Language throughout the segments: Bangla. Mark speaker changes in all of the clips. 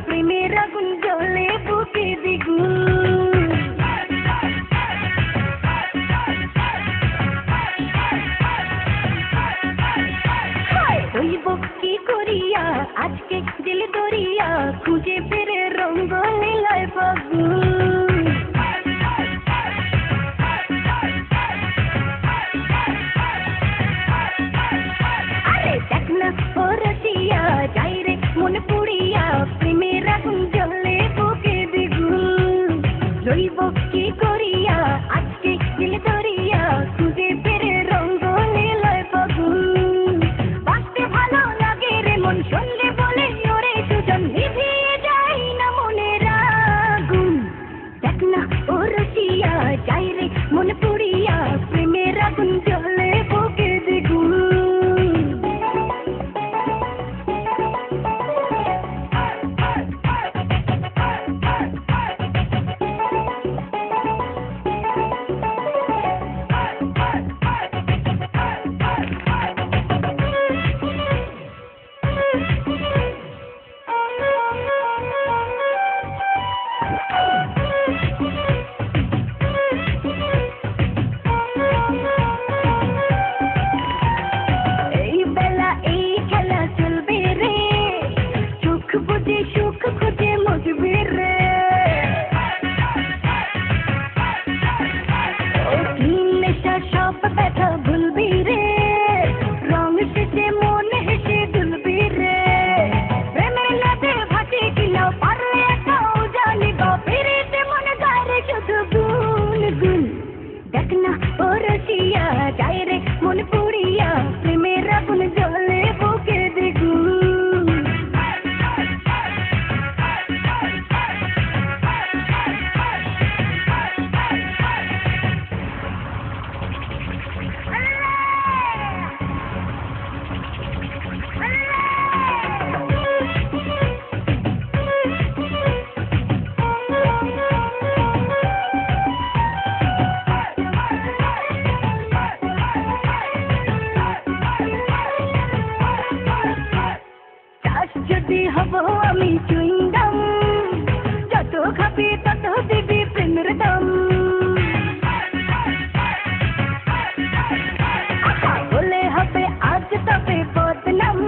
Speaker 1: প্রেমের আগুন জ্বলে বুকে দ্বিগুণ। হইব কি করিয়া আজকে দিল দরিয়া খুঁজে ফিরে রঙ্গ লীলায় ফাগুন। আরে দেখ না ও রসিয়া যাই রে মন পুড়িয়া প্রেমের আগুন জ্বলে বুকে দ্বিগুণ। রইব কি করিয়া আজকে দিল দরিয়া খুঁজে ফিরে রঙ্গ লীলায় ফাগুন। বাঁচতে ভালো লাগে রে মন শুনলে বলে ওরে সুজন নিভিয়ে যায় না মনের আগুন। দেখ না ও রসিয়া যাই রে মন পুড়িয়া প্রেমের আগুন জ্বলে বুকে দ্বিগুণ। এই বেলা এই খেলা চলবে রে, সুখ বুঝে সুখ খুঁজে মজবে রে। ও কি নেশা সব ব্যথা ভুলবি রে, রং সেজে মন হেসে দুলবি রে। প্রেমের নদে ভাসে কিনা পারলে একাও জানিব ফিরিতে মনে গায়ে শুধু গুন গুন। দেখ না ও রসিয়া যাই রে মন পুড়িয়া প্রেমের আগুন জ্বলে বুকে দ্বিগুণ। চাষ যদি হব আমি চুইংগাম, যত খাবি তত দিবি প্রেমের দাম। বলে হবে আজ তবে বদনাম,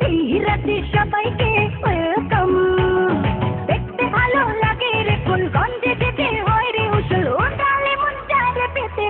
Speaker 1: এই রাতে সবাইকে ওয়েলকাম। দেখতে ভালো লাগে রে ফুলগঞ্জে যেতে হয় রে উসুল, ওটালে মন চায় রে পেতে